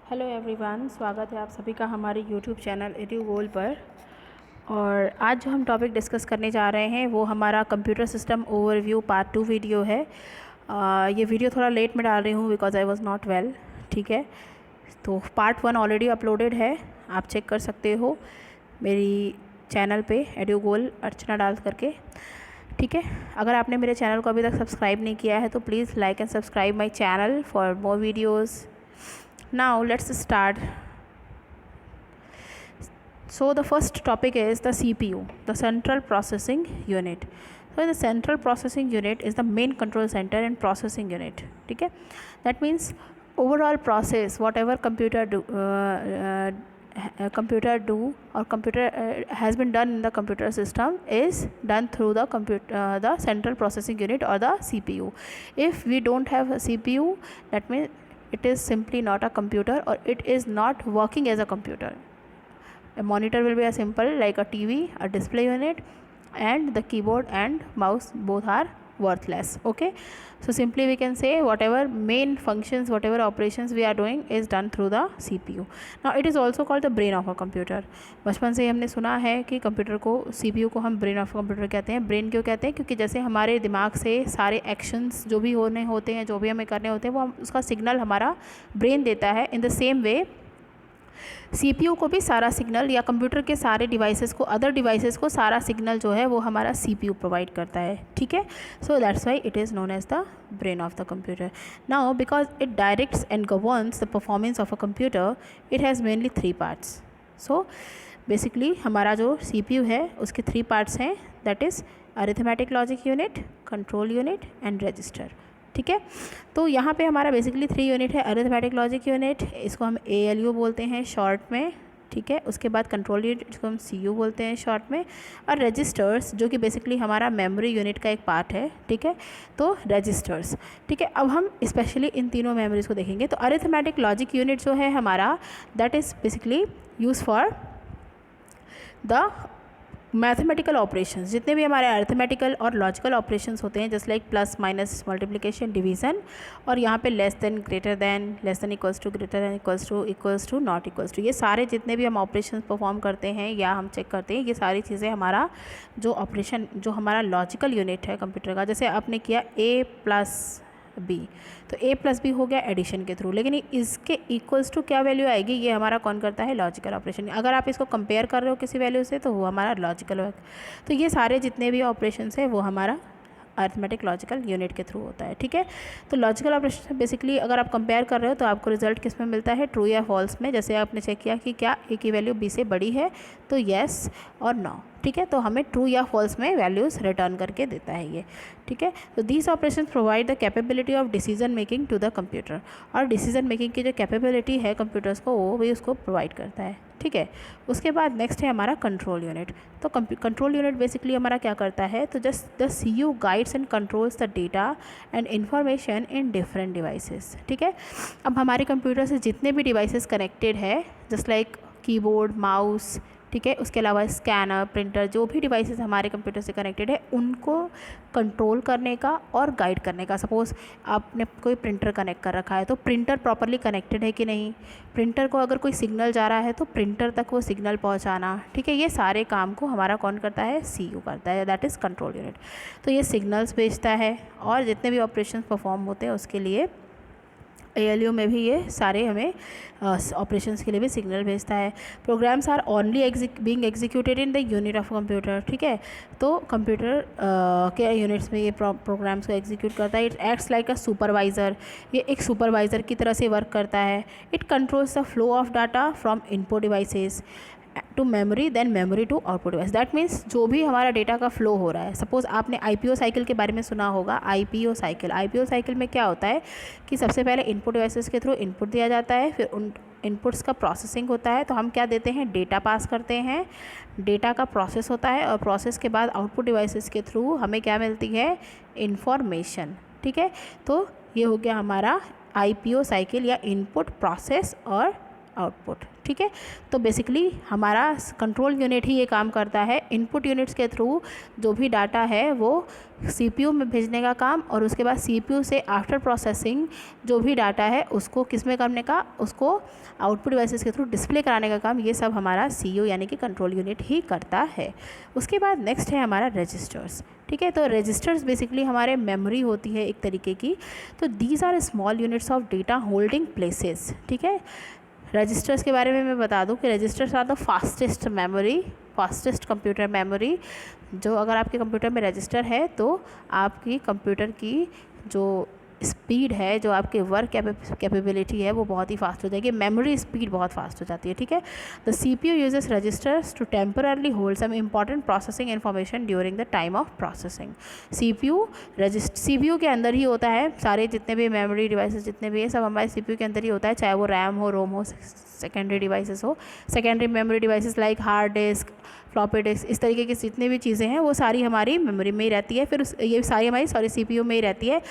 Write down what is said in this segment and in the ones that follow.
Hello everyone, स्वागत है आप सभी का हमारे यूट्यूब चैनल एडुगोल पर। और आज जो हम टॉपिक डिस्कस करने जा रहे हैं वो हमारा computer system overview part 2 video है। ये वीडियो थोड़ा लेट में डाल रही हूँ because I was not well. ठीक है, तो पार्ट 1 ऑलरेडी अपलोडेड है, आप चेक कर सकते हो मेरी चैनल पे एडुगोल अर्चना डाल करके। ठीक है, अगर आपने मेरे चैनल को अभी तक सब्सक्राइब नहीं किया है तो please like and subscribe my channel for more videos. Now let's start. So the first topic is the CPU, the central processing unit. So the central processing unit is the main control center and processing unit. ठीक है, that means overall process whatever computer do or computer has been done in the computer system is done through the the central processing unit or the CPU. If we don't have a CPU, that means it is simply not a computer or it is not working as a computer. A monitor will be a simple like a TV, a display unit, and the keyboard and mouse both are worthless. Okay, so simply we can say whatever main functions, whatever operations we are doing is done through the CPU. Now it is also called the brain of a computer. बचपन से हमने सुना है कि computer को, CPU को हम brain of computer कहते हैं. ब्रेन क्यों कहते हैं? क्योंकि जैसे हमारे दिमाग से सारे एक्शंस जो भी होने होते हैं, जो भी हमें करने होते हैं, वो उसका सिग्नल हमारा ब्रेन देता है. In the same way CPU को भी सारा सिग्नल, या कंप्यूटर के सारे डिवाइसेस को, अदर डिवाइसेस को सारा सिग्नल जो है वो हमारा CPU प्रोवाइड करता है. ठीक है, so that's why it is known as the brain of the computer. Now because it directs and governs the performance of a computer, it has mainly 3 parts. So basically हमारा जो CPU है उसके 3 parts हैं, that is arithmetic logic unit, control unit and register. ठीक है, तो यहाँ पे हमारा बेसिकली 3 यूनिट है. अरिथमेटिक लॉजिक यूनिट, इसको हम ALU बोलते हैं शॉर्ट में. ठीक है, उसके बाद कंट्रोल यूनिट, जिसको हम CU बोलते हैं शॉर्ट में, और रजिस्टर्स जो कि बेसिकली हमारा मेमोरी यूनिट का एक पार्ट है. ठीक है, तो रजिस्टर्स. ठीक है, अब हम स्पेशली इन तीनों मेमोरीज को देखेंगे. तो अरिथमेटिक लॉजिक यूनिट जो है हमारा, that is basically use for the mathematical operations. जितने भी हमारे अरिथमेटिकल और लॉजिकल ऑपरेशंस होते हैं, just like plus minus multiplication division, और यहाँ पे less than greater than, less than equals to, greater than equals to not equals to, ये सारे जितने भी हम ऑपरेशंस परफॉर्म करते हैं या हम चेक करते हैं, ये सारी चीज़ें हमारा जो ऑपरेशन, जो हमारा लॉजिकल यूनिट है कंप्यूटर का. जैसे आपने किया A+B, तो A+B हो गया एडिशन के थ्रू, लेकिन इसके इक्वल्स टू क्या वैल्यू आएगी, ये हमारा कौन करता है? Logical operation. अगर आप इसको कंपेयर कर रहे हो किसी वैल्यू से तो वो हमारा लॉजिकल है. तो ये सारे जितने भी ऑपरेशंस है वो हमारा अरिथमेटिक लॉजिकल यूनिट के थ्रू होता है. ठीक है, तो लॉजिकल ऑपरेशन बेसिकली अगर आप कंपेयर कर रहे हो तो आपको रिजल्ट किस में मिलता है? ट्रू या फॉल्स में. जैसे आपने चेक किया कि क्या A की वैल्यू B से बड़ी है, तो येस और नो. ठीक है, तो हमें ट्रू या फॉल्स में वैल्यूज़ रिटर्न करके देता है ये. ठीक है, तो these operation provide the capability of decision making to the computer. और डिसीजन मेकिंग की जो कैपेबिलिटी है कंप्यूटर्स को, वो भी उसको प्रोवाइड करता है. ठीक है, उसके बाद नेक्स्ट है हमारा कंट्रोल यूनिट. तो कंट्रोल यूनिट बेसिकली हमारा क्या करता है? तो just the CU guides and controls the data and information in different devices. ठीक है, अब हमारे कंप्यूटर से जितने भी डिवाइसेस कनेक्टेड है, जस्ट लाइक कीबोर्ड, माउस, ठीक है, उसके अलावा स्कैनर, प्रिंटर, जो भी डिवाइसेस हमारे कंप्यूटर से कनेक्टेड है, उनको कंट्रोल करने का और गाइड करने का. सपोज़ आपने कोई प्रिंटर कनेक्ट कर रखा है, तो प्रिंटर प्रॉपरली कनेक्टेड है कि नहीं, प्रिंटर को अगर कोई सिग्नल जा रहा है तो प्रिंटर तक वो सिग्नल पहुंचाना. ठीक है, ये सारे काम को हमारा कौन करता है? CU करता है, दैट इज़ कंट्रोल यूनिट. तो ये सिग्नल्स भेजता है और जितने भी ऑपरेशन परफॉर्म होते हैं उसके लिए ALU में भी ये सारे हमें ऑपरेशंस के लिए भी सिग्नल भेजता है. Programs are only being executed in the unit of computer. ठीक है, तो कंप्यूटर के यूनिट्स में ये प्रोग्राम्स को एग्जीक्यूट करता है. It acts like a supervisor. ये एक सुपरवाइज़र की तरह से वर्क करता है. It controls the flow of data from input devices to memory, then memory to output device. That means जो भी हमारा डेटा का फ्लो हो रहा है, सपोज़ आपने IPO साइकिल के बारे में सुना होगा. IPO साइकिल में क्या होता है कि सबसे पहले इनपुट डिवाइसेस के थ्रू इनपुट दिया जाता है, फिर उन इनपुट्स का प्रोसेसिंग होता है. तो हम क्या देते हैं? डेटा पास करते हैं, डेटा का प्रोसेस होता है, और प्रोसेस के बाद आउटपुट डिवाइसेस के थ्रू हमें क्या मिलती है? इंफॉर्मेशन. ठीक है, तो ये हो गया हमारा IPO साइकिल, या इनपुट, प्रोसेस और आउटपुट. ठीक है। तो बेसिकली हमारा कंट्रोल यूनिट ही ये काम करता है, इनपुट यूनिट्स के थ्रू जो भी डाटा है वो CPU में भेजने का काम, और उसके बाद CPU से आफ्टर प्रोसेसिंग जो भी डाटा है उसको किस में करने का, उसको आउटपुट डिवाइसेस के थ्रू डिस्प्ले कराने का काम, ये सब हमारा CPU यानी कि कंट्रोल यूनिट ही करता है। उसके बाद नेक्स्ट है हमारा रजिस्टर्स, ठीक है। तो रजिस्टर्स बेसिकली हमारे मेमोरी होती है एक तरीके की। तो these are small units of data holding places, ठीक है। रजिस्टर्स के बारे में मैं बता दूं कि registers are the fastest memory, fastest computer memory. जो अगर आपके कंप्यूटर में रजिस्टर है तो आपकी कंप्यूटर की जो स्पीड है, जो आपके वर्क कैपेबिलिटी है वो बहुत ही फास्ट हो जाएगी, मेमोरी स्पीड बहुत फास्ट हो जाती है, ठीक है। The CPU uses registers to temporarily hold some important processing information during the time of processing. CPU के अंदर ही होता है, सारे जितने भी मेमोरी डिवाइसेस जितने भी है सब हमारे CPU के अंदर ही होता है, चाहे वो रैम हो, रोम हो, सेकेंडरी डिवाइसेस हो, secondary memory devices like hard disk, floppy disk, इस तरीके की जितनी भी चीज़ें हैं वो सारी हमारी मेमोरी में ही रहती है, फिर ये सारी हमारी CPU में ही रहती है।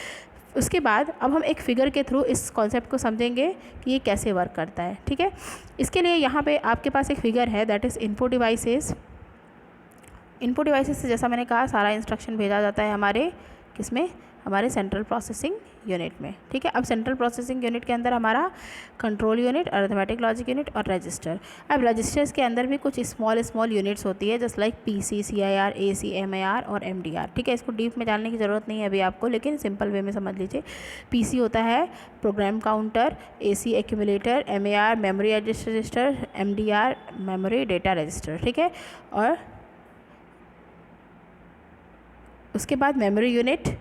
उसके बाद अब हम एक फिगर के थ्रू इस कॉन्सेप्ट को समझेंगे कि ये कैसे वर्क करता है, ठीक है। इसके लिए यहाँ पे आपके पास एक फिगर है, that is input devices. Input devices से जैसा मैंने कहा सारा इंस्ट्रक्शन भेजा जाता है हमारे किसमें, हमारे सेंट्रल प्रोसेसिंग यूनिट में, ठीक है। अब सेंट्रल प्रोसेसिंग यूनिट के अंदर हमारा control unit, arithmetic logic unit और रजिस्टर। अब रजिस्टर्स के अंदर भी कुछ स्मॉल यूनिट्स होती है, just like PC, CIR, AC, MIR और MDR, ठीक है। इसको डीप में जानने की ज़रूरत नहीं है अभी आपको, लेकिन सिंपल वे में समझ लीजिए। PC होता है program counter, AC accumulator, MIR memory address register, MDR memory data register, ठीक है। और उसके बाद मेमोरी यूनिट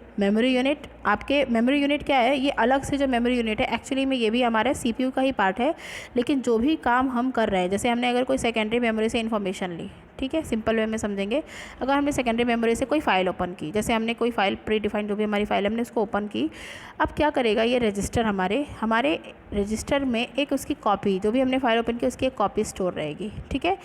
आपके मेमोरी यूनिट क्या है, ये अलग से जो मेमोरी यूनिट है एक्चुअली में ये भी हमारे CPU का ही पार्ट है, लेकिन जो भी काम हम कर रहे हैं, जैसे हमने अगर कोई सेकेंडरी मेमोरी से इन्फॉर्मेशन ली, ठीक है, सिंपल वे में समझेंगे। अगर हमने सेकेंडरी मेमोरी से कोई फाइल ओपन की, जैसे हमने कोई फाइल प्री डिफाइंड जो भी हमारी फाइल हमने उसको ओपन की, अब क्या करेगा ये रजिस्टर, हमारे रजिस्टर में एक उसकी कॉपी, जो भी हमने फाइल ओपन की उसकी एक कॉपी स्टोर रहेगी, ठीक है।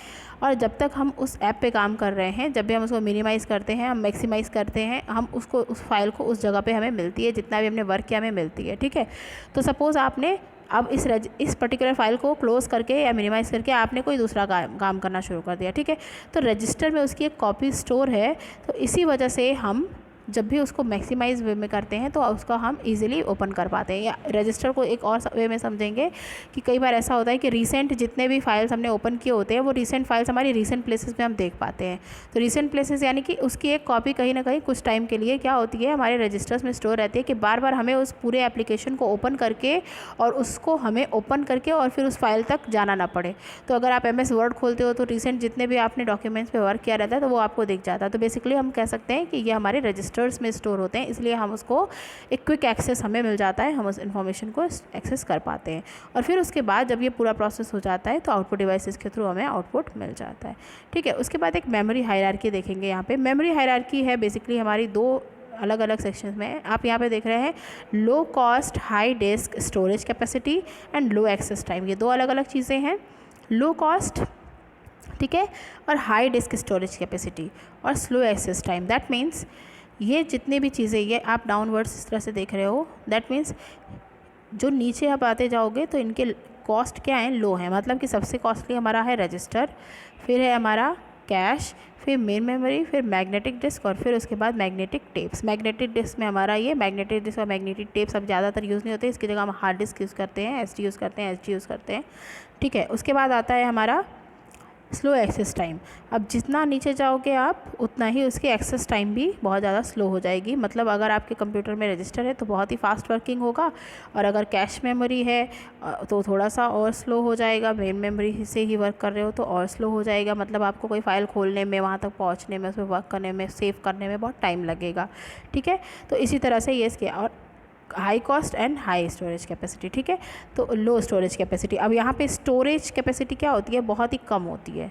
और जब तक हम उस ऐप पे काम कर रहे हैं, जब भी हम उसको मिनिमाइज़ करते हैं, हम मैक्सिमाइज़ करते हैं, हम उसको उस फाइल को उस जगह पे हमें मिलती है, जितना भी हमने वर्क किया हमें मिलती है, ठीक है। तो सपोज़ आपने अब इस पर्टिकुलर फाइल को क्लोज़ करके या मिनिमाइज़ करके आपने कोई दूसरा काम करना शुरू कर दिया, ठीक है। तो रजिस्टर में उसकी एक कॉपी स्टोर है, तो इसी वजह से हम जब भी उसको मैक्सिमाइज़ वे में करते हैं तो उसका हम इजीली ओपन कर पाते हैं। या रजिस्टर को एक और वे में समझेंगे कि कई बार ऐसा होता है कि रीसेंट जितने भी फाइल्स हमने ओपन किए होते हैं वो रीसेंट फाइल्स हमारी रीसेंट प्लेसेस में हम देख पाते हैं। तो रीसेंट प्लेसेस यानी कि उसकी एक कॉपी कहीं ना कहीं कुछ टाइम के लिए क्या होती है, हमारे रजिस्टर्स में स्टोर रहती है, कि बार बार हमें उस पूरे एप्लीकेशन को ओपन करके और उसको हमें ओपन करके और फिर उस फाइल तक जाना ना पड़े। तो अगर आप MS वर्ड खोलते हो तो रिसेंट जितने भी आपने डॉक्यूमेंट्स पे वर्क किया रहता है तो वो आपको दिख जाता है। तो बेसिकली हम कह सकते हैं कि ये हमारे रजिस्टर्स में स्टोर होते हैं, इसलिए हम उसको एक क्विक एक्सेस हमें मिल जाता है, हम उस इन्फॉर्मेशन को एक्सेस कर पाते हैं। और फिर उसके बाद जब ये पूरा प्रोसेस हो जाता है तो आउटपुट डिवाइसेस के थ्रू हमें आउटपुट मिल जाता है, ठीक है। उसके बाद एक मेमोरी हायरार्की देखेंगे। यहाँ पे मेमोरी हायरार्की है बेसिकली हमारी दो अलग अलग सेक्शंस में। आप यहाँ पे देख रहे हैं low cost high disk storage capacity and low access time, ये दो अलग अलग चीज़ें हैं। लो कॉस्ट, ठीक है, और हाई डिस्क स्टोरेज कैपेसिटी और slow access time, that means ये जितनी भी चीज़ें ये आप डाउनवर्ड्स इस तरह से देख रहे हो, दैट मीन्स जो नीचे आप आते जाओगे तो इनके कॉस्ट क्या है, लो है। मतलब कि सबसे कॉस्टली हमारा है रजिस्टर, फिर है हमारा कैश, फिर मेन मेमोरी, फिर मैग्नेटिक डिस्क और फिर उसके बाद मैग्नेटिक टेप्स। मैग्नेटिक डिस्क में हमारा ये मैग्नेटिक डिस्क और मैग्नेटिक टेप्स अब ज़्यादातर यूज़ नहीं होते, इसकी जगह हम हार्ड डिस्क यूज़ करते हैं, SD यूज़ करते हैं, HD यूज़ करते हैं, ठीक है। उसके बाद आता है हमारा स्लो एक्सेस टाइम। अब जितना नीचे जाओगे आप उतना ही उसकी एक्सेस टाइम भी बहुत ज़्यादा स्लो हो जाएगी। मतलब अगर आपके कंप्यूटर में रजिस्टर है तो बहुत ही फास्ट वर्किंग होगा, और अगर कैश मेमोरी है तो थोड़ा सा और स्लो हो जाएगा। मेन मेमोरी से ही वर्क कर रहे हो तो और स्लो हो जाएगा। मतलब आपको कोई फाइल खोलने में, वहाँ तक पहुँचने में, उसमें वर्क करने में, सेव करने में बहुत टाइम लगेगा, ठीक है। तो इसी तरह से ये इसके और high cost and high storage capacity, ठीक है। तो लो स्टोरेज कैपेसिटी, अब यहाँ पे स्टोरेज कैपेसिटी क्या होती है, बहुत ही कम होती है,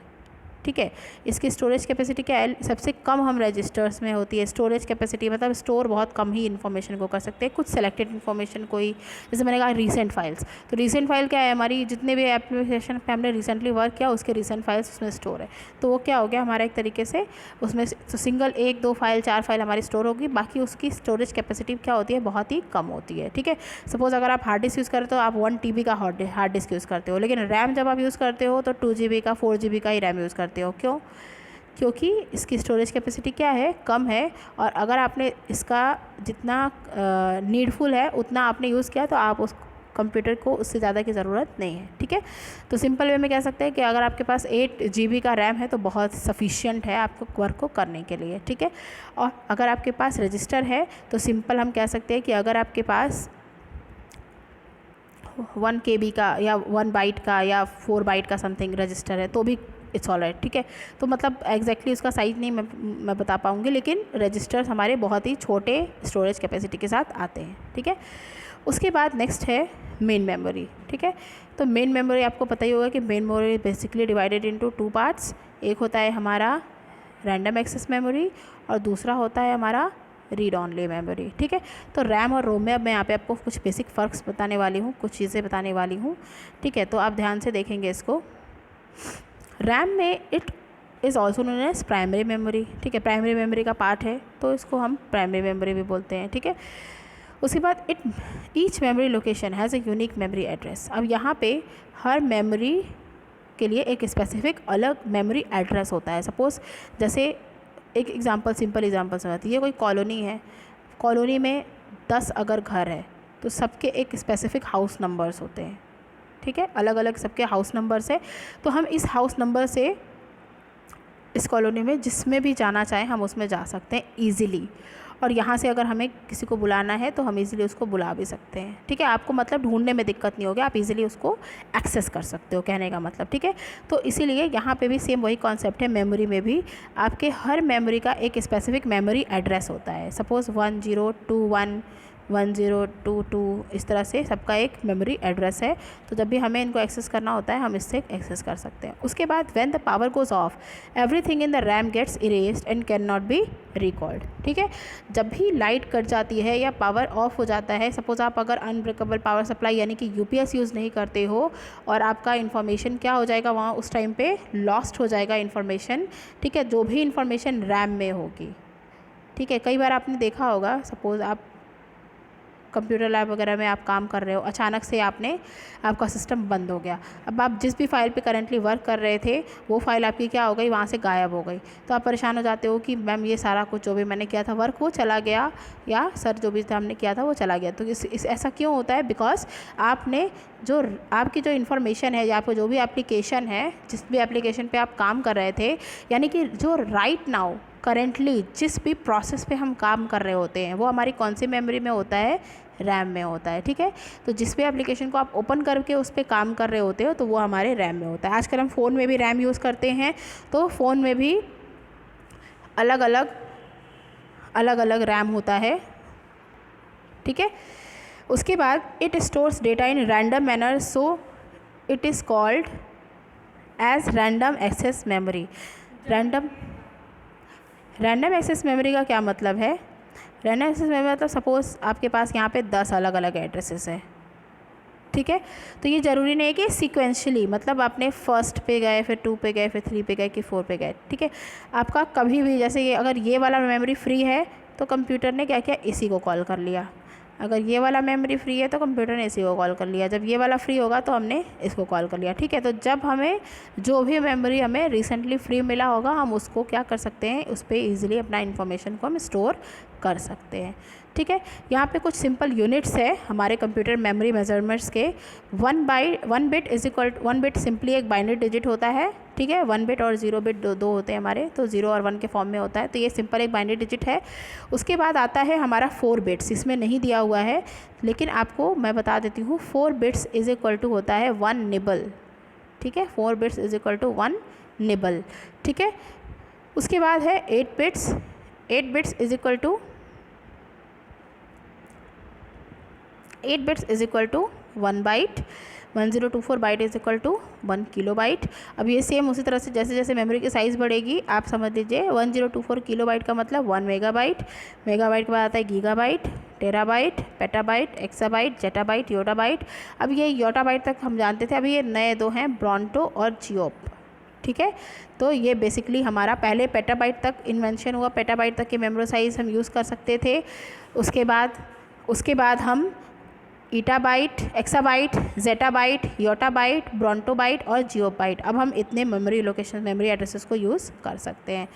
ठीक है। इसकी स्टोरेज कैपेसिटी क्या है, सबसे कम हम रजिस्टर्स में होती है स्टोरेज कैपेसिटी, मतलब स्टोर बहुत कम ही इन्फॉर्मेशन को कर सकते हैं, कुछ सेलेक्टेड इन्फॉर्मेशन कोई, जैसे मैंने कहा रीसेंट फाइल्स, तो रीसेंट फाइल क्या है, हमारी जितने भी एप्लीकेशन पे हमने रिसेंटली वर्क किया उसके रीसेंट फाइल्स उसमें स्टोर है, तो वो क्या हो गया हमारा एक तरीके से उसमें तो सिंगल 1 2 फाइल 4 फाइल हमारी स्टोर होगी, बाकी उसकी स्टोरेज कैपेसिटी क्या होती है, बहुत ही कम होती है। ठीक है, सपोज़ अगर आप हार्ड डिस्क यूज़ करते हो, आप 1 TB का हार्ड डिस्क यूज़ करते हो, लेकिन रैम जब आप यूज़ करते हो तो 2 GB का 4 GB का ही रैम यूज़ करते हो। क्यों? क्योंकि इसकी स्टोरेज कैपेसिटी क्या है, कम है, और अगर आपने इसका जितना नीडफुल है उतना आपने यूज़ किया तो आप उस कंप्यूटर को उससे ज़्यादा की ज़रूरत नहीं है। ठीक है, तो सिंपल वे में कह सकते हैं कि अगर आपके पास 8 GB का रैम है तो बहुत सफिशिएंट है आपको वर्क को करने के लिए। ठीक है, और अगर आपके पास रजिस्टर है तो सिंपल हम कह सकते हैं कि अगर आपके पास 1 KB का या 1 बाइट का या 4 बाइट का समथिंग रजिस्टर है तो भी इट्स ऑल राइट। ठीक है, तो मतलब एग्जैक्टली उसका साइज़ नहीं मैं बता पाऊँगी, लेकिन रजिस्टर्स हमारे बहुत ही छोटे स्टोरेज कैपेसिटी के साथ आते हैं। ठीक है, उसके बाद नेक्स्ट है मेन मेमोरी। ठीक है, तो मेन मेमोरी आपको पता ही होगा कि main memory basically divided into 2 parts, एक होता है हमारा रैंडम एक्सेस मेमोरी और दूसरा होता है हमारा रीड ऑनली मेमोरी। ठीक है, तो रैम और रोम में अब मैं यहाँ पे आपको कुछ बेसिक फ़र्क्स बताने वाली हूँ, कुछ चीज़ें बताने वाली हूँ। ठीक है, तो आप ध्यान से देखेंगे इसको। रैम में it is also known as primary memory. ठीक है, प्राइमरी मेमोरी का पार्ट है तो इसको हम प्राइमरी मेमोरी भी बोलते हैं। ठीक है, उसके बाद each memory location has a unique memory address. अब यहाँ पे हर मेमोरी के लिए एक स्पेसिफिक अलग मेमोरी एड्रेस होता है। सपोज़ जैसे एक एग्जांपल, सिंपल एग्जांपल समझते हैं, ये कोई कॉलोनी है, कॉलोनी में 10 अगर घर है तो सबके एक स्पेसिफिक हाउस नंबर्स होते हैं। ठीक है, अलग अलग सबके हाउस नंबर्स है, तो हम इस हाउस नंबर से इस कॉलोनी में जिसमें भी जाना चाहें हम उसमें जा सकते हैं ईज़िली, और यहाँ से अगर हमें किसी को बुलाना है तो हम इजीली उसको बुला भी सकते हैं। ठीक है, आपको मतलब ढूंढने में दिक्कत नहीं होगी, आप इजीली उसको एक्सेस कर सकते हो, कहने का मतलब। ठीक है, तो इसीलिए यहाँ पे भी सेम वही कॉन्सेप्ट है, मेमोरी में भी आपके हर मेमोरी का एक स्पेसिफिक मेमोरी एड्रेस होता है। सपोज़ 1021 1022 इस तरह से सबका एक मेमोरी एड्रेस है, तो जब भी हमें इनको एक्सेस करना होता है हम इससे एक्सेस कर सकते हैं। उसके बाद when the power goes off everything in the RAM gets erased and can not be recalled. ठीक है, जब भी लाइट कट जाती है या पावर ऑफ हो जाता है, सपोज़ आप अगर अनब्रेकेबल पावर सप्लाई यानी कि UPS यूज़ नहीं करते हो और आपका इन्फॉर्मेशन क्या हो जाएगा, वहाँ उस टाइम पे लॉस्ट हो जाएगा इन्फॉर्मेशन। ठीक है, जो भी इन्फॉर्मेशन रैम में होगी। ठीक है, कई बार आपने देखा होगा, सपोज़ आप कंप्यूटर लैब वगैरह में आप काम कर रहे हो, अचानक से आपका सिस्टम बंद हो गया। अब आप जिस भी फाइल पे करंटली वर्क कर रहे थे वो फाइल आपकी क्या हो गई, वहाँ से गायब हो गई, तो आप परेशान हो जाते हो कि मैम ये सारा कुछ जो भी मैंने किया था वर्क वो चला गया, या सर जो भी हमने किया था वो चला गया। तो इस ऐसा क्यों होता है, बिकॉज आपने जो आपकी जो इन्फॉर्मेशन है या आपको जो भी एप्लीकेशन है, जिस भी एप्लीकेशन पे आप काम कर रहे थे, यानी कि जो राइट नाउ करेंटली जिस भी प्रोसेस पे हम काम कर रहे होते हैं वो हमारी कौन सी मेमोरी में होता है, रैम में होता है। ठीक है, तो जिस भी एप्लीकेशन को आप ओपन करके उस पर काम कर रहे होते हो तो वो हमारे रैम में होता है। आजकल हम फ़ोन में भी रैम यूज़ करते हैं, तो फ़ोन में भी अलग अलग रैम होता है। ठीक है, उसके बाद it stores data in random manner, so it is called as random access memory. Random access memory का क्या मतलब है, रैंडम एक्सेस मेमोरी मतलब सपोज़ आपके पास यहाँ पे 10 अलग अलग एड्रेसेस है। ठीक है, तो ये ज़रूरी नहीं है कि सीक्वेंशली, मतलब आपने फर्स्ट पे गए, फिर 2 पे गए, फिर 3 पे गए, कि 4 पे गए। ठीक है, आपका कभी भी, जैसे ये अगर ये वाला मेमोरी फ्री है तो कंप्यूटर ने क्या किया, इसी को कॉल कर लिया। अगर ये वाला मेमोरी फ्री है तो कंप्यूटर ने इसी को कॉल कर लिया। जब ये वाला फ्री होगा तो हमने इसको कॉल कर लिया। ठीक है, तो जब हमें जो भी मेमोरी हमें रिसेंटली फ्री मिला होगा हम उसको क्या कर सकते हैं, उस पर ईजिली अपना इन्फॉर्मेशन को हम स्टोर कर सकते हैं। ठीक है, यहाँ पे कुछ सिंपल यूनिट्स है हमारे कंप्यूटर मेमोरी मेजरमेंट्स के। 1 बिट सिंपली एक बाइनरी डिजिट होता है। ठीक है, 1 बिट और 0 बिट दो होते हैं हमारे, तो 0 और 1 के फॉर्म में होता है, तो ये सिंपल एक बाइनरी डिजिट है। उसके बाद आता है हमारा 4 बिट्स, इसमें नहीं दिया हुआ है लेकिन आपको मैं बता देती हूँ। 4 बिट्स इज इक्वल टू होता है 1 निबल। ठीक है, 4 bits is equal to 1 nibble. ठीक है, उसके बाद है 8 bits. 8 bits is equal to 1 byte, 1024 byte is equal to 1 kilobyte. अब ये सेम उसी तरह से जैसे जैसे मेमोरी की साइज़ बढ़ेगी आप समझ लीजिए 1024 किलो बाइट का मतलब 1 मेगाबाइट, मेगाबाइट के बाद आता है gigabyte, terabyte, petabyte, exabyte, zettabyte, yottabyte. अब ये योटाबाइट तक हम जानते थे, अभी ये नए दो हैं ब्रॉन्टो और जियोप, ठीक है। तो ये बेसिकली हमारा पहले पेटाबाइट तक इन्वेंशन हुआ, पेटाबाइट तक की मेमोरी साइज़ हम यूज़ कर सकते थे। उसके बाद हम ईटाबाइट, एक्साबाइट, जेटाबाइट, योटाबाइट, ब्रॉन्टोबाइट और जियोबाइट, अब हम इतने मेमोरी लोकेशन मेमोरी एड्रेसेस को यूज़ कर सकते हैं।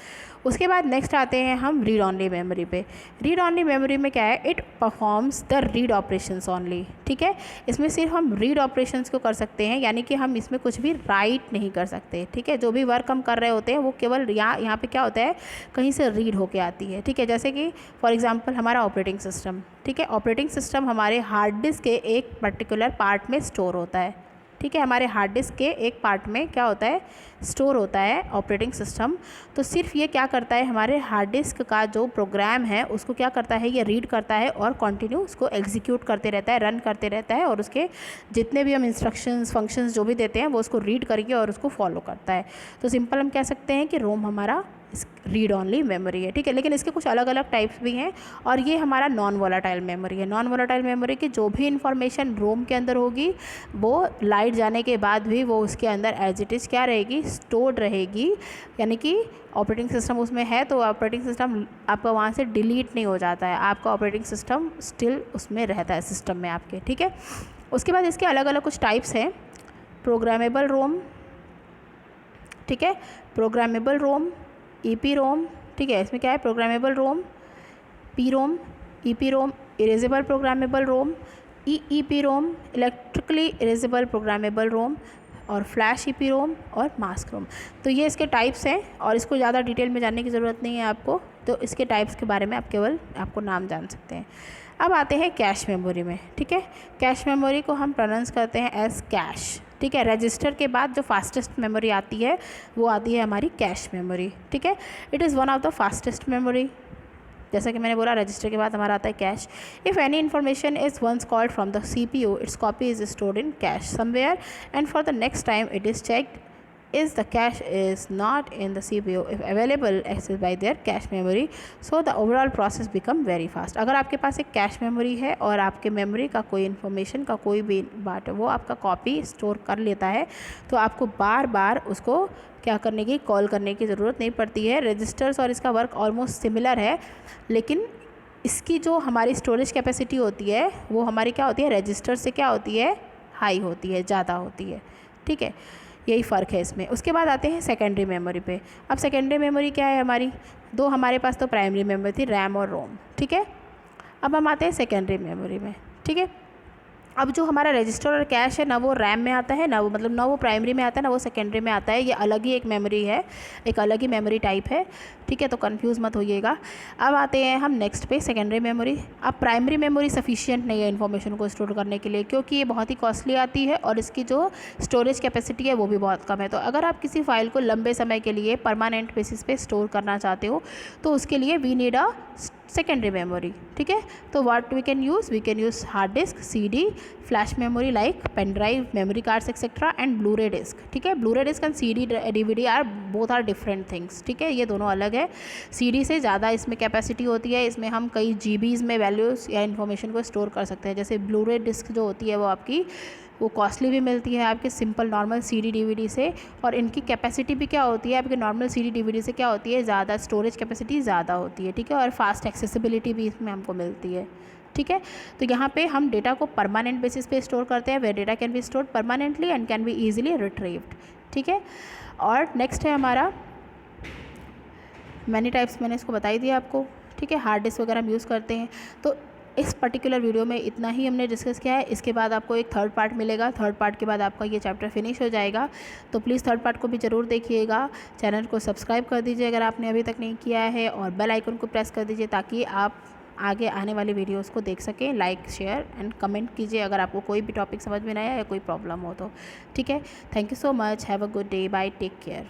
उसके बाद नेक्स्ट आते हैं हम रीड ऑनली मेमोरी पे। रीड ऑनली मेमोरी में क्या है, it performs the read operations only, ठीक है। इसमें सिर्फ हम रीड ऑपरेशंस को कर सकते हैं, यानी कि हम इसमें कुछ भी राइट नहीं कर सकते, ठीक है। जो भी वर्क हम कर रहे होते हैं वो केवल यहाँ पे क्या होता है, कहीं से रीड होके आती है, ठीक है। जैसे कि फॉर एग्जांपल हमारा ऑपरेटिंग सिस्टम, ठीक है। ऑपरेटिंग सिस्टम हमारे हार्ड डिस्क के एक पर्टिकुलर पार्ट में स्टोर होता है, ठीक है। हमारे हार्ड डिस्क के एक पार्ट में क्या होता है, स्टोर होता है ऑपरेटिंग सिस्टम। तो सिर्फ ये क्या करता है, हमारे हार्ड डिस्क का जो प्रोग्राम है उसको क्या करता है, ये रीड करता है और कंटिन्यू उसको एग्जीक्यूट करते रहता है, रन करते रहता है, और उसके जितने भी हम इंस्ट्रक्शंस फंक्शंस जो भी देते हैं वो उसको रीड करके और उसको फॉलो करता है। तो सिंपल हम कह सकते हैं कि रोम हमारा रीड ऑनली मेमोरी है, ठीक है। लेकिन इसके कुछ अलग अलग टाइप्स भी हैं, और ये हमारा नॉन वोलेटाइल मेमोरी है। नॉन वोलेटाइल मेमोरी की जो भी इंफॉर्मेशन रोम के अंदर होगी वो लाइट जाने के बाद भी वो उसके अंदर एज इट इज़ क्या रहेगी, स्टोर्ड रहेगी। यानी कि ऑपरेटिंग सिस्टम उसमें है तो ऑपरेटिंग सिस्टम आपका वहाँ से डिलीट नहीं हो जाता है, आपका ऑपरेटिंग सिस्टम स्टिल उसमें रहता है सिस्टम में आपके, ठीक है। उसके बाद इसके अलग अलग कुछ टाइप्स हैं। प्रोग्रामेबल रोम, ठीक है, प्रोग्रामेबल रोम, ईपी रोम, ठीक है। इसमें क्या है, programmable ROM, P ROM, EP ROM, erasable programmable ROM, EEP ROM, electrically erasable programmable ROM, और फ्लैश ईपी रोम और मास्क रोम। तो ये इसके टाइप्स हैं, और इसको ज़्यादा डिटेल में जानने की ज़रूरत नहीं है आपको, तो इसके टाइप्स के बारे में आप केवल आपको नाम जान सकते हैं। अब आते हैं कैश मेमोरी में, ठीक है। कैश मेमोरी को हम प्रोनाउंस करते हैं एज कैश, ठीक है। रजिस्टर के बाद जो फास्टेस्ट मेमोरी आती है वो आती है हमारी कैश मेमोरी, ठीक है। It is one of the fastest memory. जैसा कि मैंने बोला रजिस्टर के बाद हमारा आता है cache. If any information is once called from the CPU, its copy is stored in cache somewhere, and for the next time it is checked is the cache is not in the CPU if available access by their cache memory, so the overall process become very fast। अगर आपके पास एक cache memory है और आपके memory का कोई information का कोई भी पार्ट वो आपका कॉपी स्टोर कर लेता है तो आपको बार बार उसको क्या करने की, कॉल करने की ज़रूरत नहीं पड़ती है। रजिस्टर्स और इसका वर्क ऑलमोस्ट सिमिलर है, लेकिन इसकी जो हमारी स्टोरेज कैपेसिटी होती है वो हमारी क्या होती है, रजिस्टर से क्या होती है, हाई होती है, ज़्यादा होती है, ठीक है। यही फ़र्क है इसमें। उसके बाद आते हैं सेकेंडरी मेमोरी पे। अब सेकेंडरी मेमोरी क्या है हमारी, दो हमारे पास तो प्राइमरी मेमोरी थी, रैम और रोम, ठीक है। अब हम आते हैं सेकेंडरी मेमोरी में, ठीक है। अब जो हमारा रजिस्टर और कैश है ना वो रैम में आता है, ना वो मतलब ना वो प्राइमरी में आता है ना वो सेकेंडरी में आता है। ये अलग ही एक मेमोरी है, एक अलग ही मेमोरी टाइप है, ठीक है। तो कंफ्यूज मत होइएगा। अब आते हैं हम नेक्स्ट पे सेकेंडरी मेमोरी। अब प्राइमरी मेमोरी सफिशिएंट नहीं है इन्फॉर्मेशन को स्टोर करने के लिए, क्योंकि ये बहुत ही कॉस्टली आती है और इसकी जो स्टोरेज कैपेसिटी है वो भी बहुत कम है। तो अगर आप किसी फाइल को लंबे समय के लिए परमानेंट बेसिस पे स्टोर करना चाहते हो तो उसके लिए we need a secondary memory, ठीक है। तो what we can use hard disk, CD, flash memory like pen drive, memory cards etcetera, and Blu-ray disk, ठीक है। Blu-ray disk and CD DVD are both are different things, ठीक है। ये दोनों अलग है। CD से ज़्यादा इसमें कैपेसिटी होती है, इसमें हम कई GBs में वैल्यूज़ या इन्फॉर्मेशन को स्टोर कर सकते हैं। जैसे ब्लूरे डिस्क जो होती है वो आपकी वो कॉस्टली भी मिलती है आपके सिंपल नॉर्मल CD DVD से, और इनकी कैपेसिटी भी क्या होती है आपके नॉर्मल CD DVD से क्या होती है, ज़्यादा स्टोरेज कैपेसिटी ज़्यादा होती है, ठीक है। और फास्ट एक्सेसिबिलिटी भी इसमें हमको मिलती है, ठीक है। तो यहाँ पे हम डेटा को परमानेंट बेसिस पे स्टोर करते हैं, where data can be stored permanently and can be easily retrieved, ठीक है। और नेक्स्ट है हमारा मैनी टाइप्स, मैंने इसको बता ही दिया आपको, ठीक है। हार्ड डिस्क वगैरह हम यूज़ करते हैं। तो इस पर्टिकुलर वीडियो में इतना ही हमने डिस्कस किया है। इसके बाद आपको एक थर्ड पार्ट मिलेगा, थर्ड पार्ट के बाद आपका ये चैप्टर फिनिश हो जाएगा। तो प्लीज़ थर्ड पार्ट को भी ज़रूर देखिएगा। चैनल को सब्सक्राइब कर दीजिए अगर आपने अभी तक नहीं किया है, और बेल आइकन को प्रेस कर दीजिए ताकि आप आगे आने वाली वीडियोस को देख सकें। लाइक, शेयर एंड कमेंट कीजिए अगर आपको कोई भी टॉपिक समझ में नहीं आया या कोई प्रॉब्लम हो तो, ठीक है। Thank you so much, have a good day, bye, take care.